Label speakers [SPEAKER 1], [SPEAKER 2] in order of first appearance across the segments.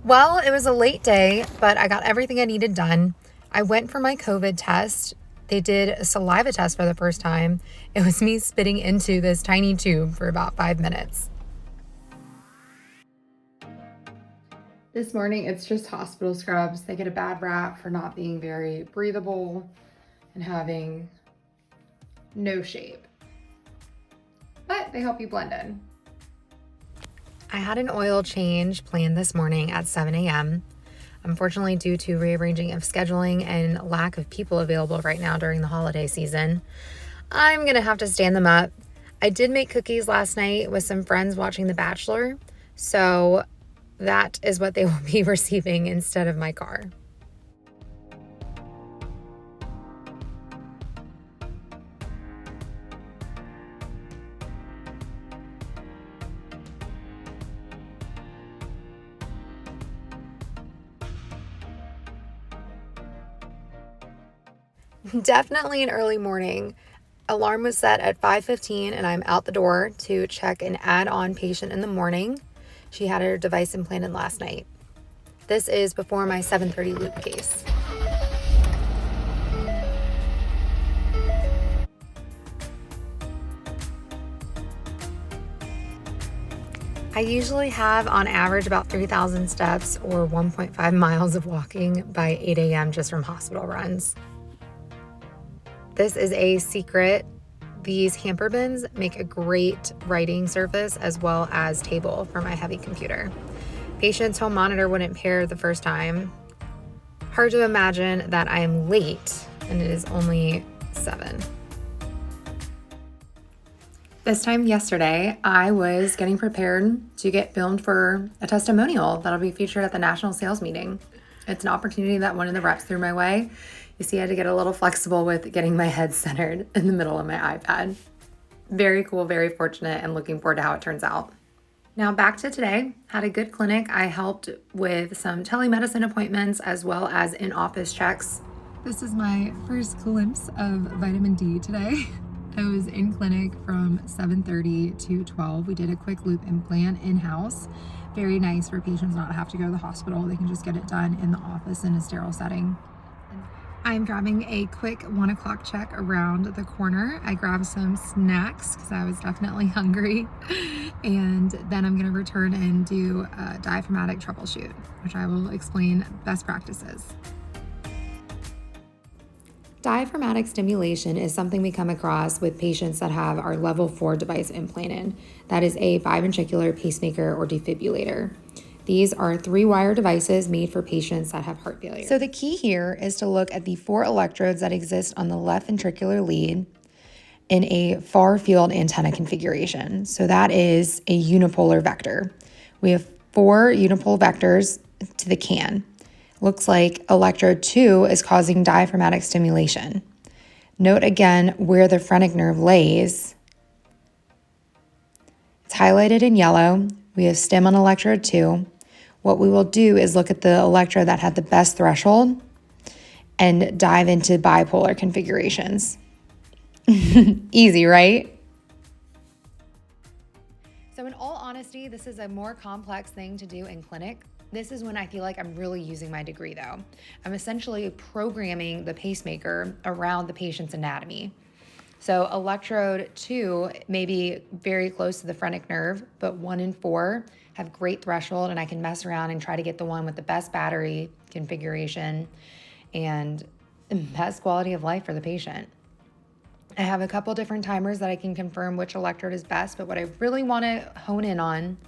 [SPEAKER 1] Well, it was a late day, but I got everything I needed done. I went for my COVID test. They did a saliva test for the first time. It was me spitting into this tiny tube for about 5 minutes. This morning, it's just hospital scrubs. They get a bad rap for not being very breathable and having no shape, but they help you blend in. I had an oil change planned this morning at 7 a.m. Unfortunately, due to rearranging of scheduling and lack of people available right now during the holiday season, I'm going to have to stand them up. I did make cookies last night with some friends watching The Bachelor, so that is what they will be receiving instead of my car. Definitely an early morning. Alarm was set at 5:15 and I'm out the door to check an add-on patient in the morning. She had her device implanted last night. This is before my 7:30 loop case. I usually have on average about 3,000 steps or 1.5 miles of walking by 8 a.m. just from hospital runs. This is a secret. These hamper bins make a great writing surface as well as table for my heavy computer. Patient's home monitor wouldn't pair the first time. Hard to imagine that I am late and it is only 7. This time yesterday, I was getting prepared to get filmed for a testimonial that'll be featured at the national sales meeting. It's an opportunity that one of the reps threw my way. You see, I had to get a little flexible with getting my head centered in the middle of my iPad. Very cool, very fortunate, and looking forward to how it turns out. Now back to today. Had a good clinic. I helped with some telemedicine appointments as well as in-office checks. This is my first glimpse of vitamin D today. I was in clinic from 7:30 to 12. We did a quick loop implant in-house. Very nice for patients not to have to go to the hospital. They can just get it done in the office in a sterile setting. I'm grabbing a quick 1 o'clock check around the corner. I grabbed some snacks because I was definitely hungry. And then I'm going to return and do a diaphragmatic troubleshoot, which I will explain best practices. Diaphragmatic stimulation is something we come across with patients that have our level 4 device implanted. That is a biventricular pacemaker or defibrillator. These are 3-wire devices made for patients that have heart failure. So the key here is to look at the 4 electrodes that exist on the left ventricular lead in a far field antenna configuration. So that is a unipolar vector. We have 4 unipole vectors to the can. Looks like electrode 2 is causing diaphragmatic stimulation. Note again where the phrenic nerve lays. It's highlighted in yellow. We have stim on electrode 2. What we will do is look at the electrode that had the best threshold and dive into bipolar configurations. Easy, right? So in all honesty, this is a more complex thing to do in clinic. This is when I feel like I'm really using my degree though. I'm essentially programming the pacemaker around the patient's anatomy. So electrode 2 may be very close to the phrenic nerve, but 1 and 4 have great threshold, and I can mess around and try to get the one with the best battery configuration and best quality of life for the patient. I have a couple different timers that I can confirm which electrode is best, but what I really want to hone in on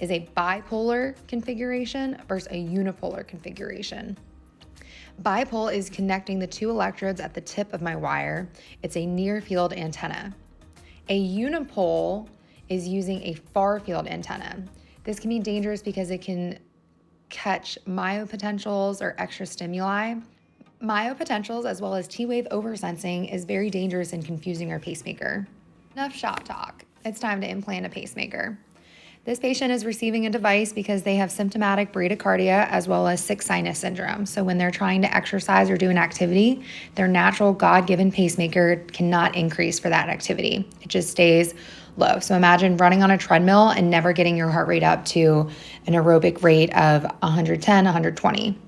[SPEAKER 1] is a bipolar configuration versus a unipolar configuration. Bipole is connecting the 2 electrodes at the tip of my wire. It's a near field antenna. A unipole is using a far field antenna. This can be dangerous because it can catch myopotentials or extra stimuli. Myopotentials as well as T-wave oversensing is very dangerous in confusing our pacemaker. Enough shop talk. It's time to implant a pacemaker. This patient is receiving a device because they have symptomatic bradycardia as well as sick sinus syndrome. So when they're trying to exercise or do an activity, their natural God-given pacemaker cannot increase for that activity. It just stays low. So imagine running on a treadmill and never getting your heart rate up to an aerobic rate of 110, 120.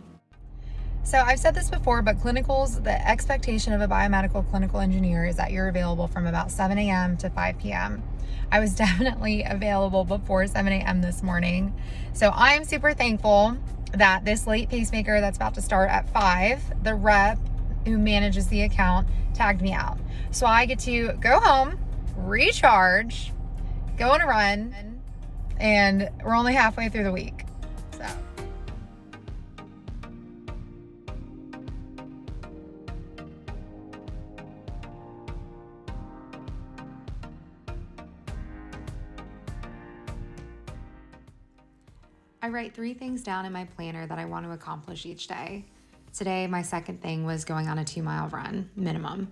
[SPEAKER 1] So I've said this before, but clinicals, the expectation of a biomedical clinical engineer is that you're available from about 7 a.m. to 5 p.m. I was definitely available before 7 a.m. this morning. So I'm super thankful that this late pacemaker that's about to start at 5, the rep who manages the account tagged me out. So I get to go home, recharge, go on a run, and we're only halfway through the week. So I write 3 things down in my planner that I want to accomplish each day. Today, my second thing was going on a 2-mile run, minimum.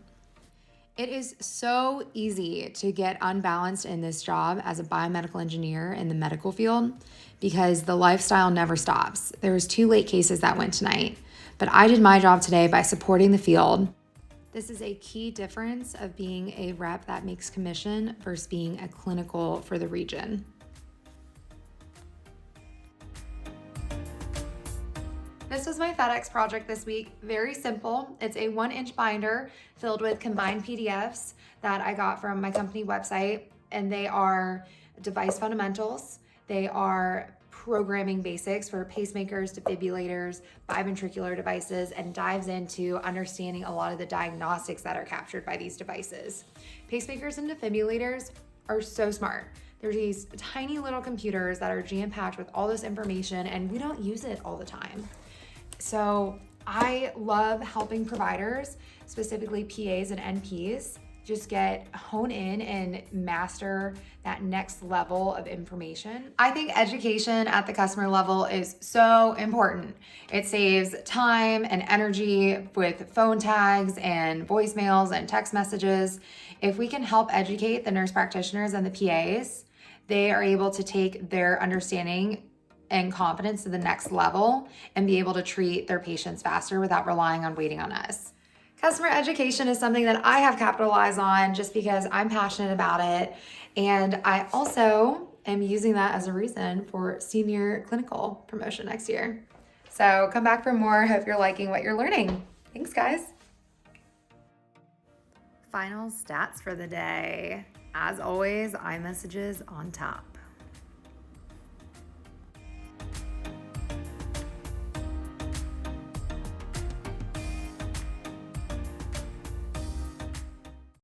[SPEAKER 1] It is so easy to get unbalanced in this job as a biomedical engineer in the medical field because the lifestyle never stops. There was 2 late cases that went tonight, but I did my job today by supporting the field. This is a key difference of being a rep that makes commission versus being a clinical for the region. This was my FedEx project this week. Very simple. It's a 1-inch binder filled with combined PDFs that I got from my company website, and they are device fundamentals. They are programming basics for pacemakers, defibrillators, biventricular devices, and dives into understanding a lot of the diagnostics that are captured by these devices. Pacemakers and defibrillators are so smart. There's these tiny little computers that are jam-packed with all this information, and we don't use it all the time. So I love helping providers, specifically PAs and NPs, just hone in and master that next level of information. I think education at the customer level is so important. It saves time and energy with phone tags and voicemails and text messages. If we can help educate the nurse practitioners and the PAs, they are able to take their understanding and confidence to the next level and be able to treat their patients faster without relying on waiting on us. Customer education is something that I have capitalized on just because I'm passionate about it. And I also am using that as a reason for senior clinical promotion next year. So come back for more. Hope you're liking what you're learning. Thanks, guys. Final stats for the day. As always, iMessages on top.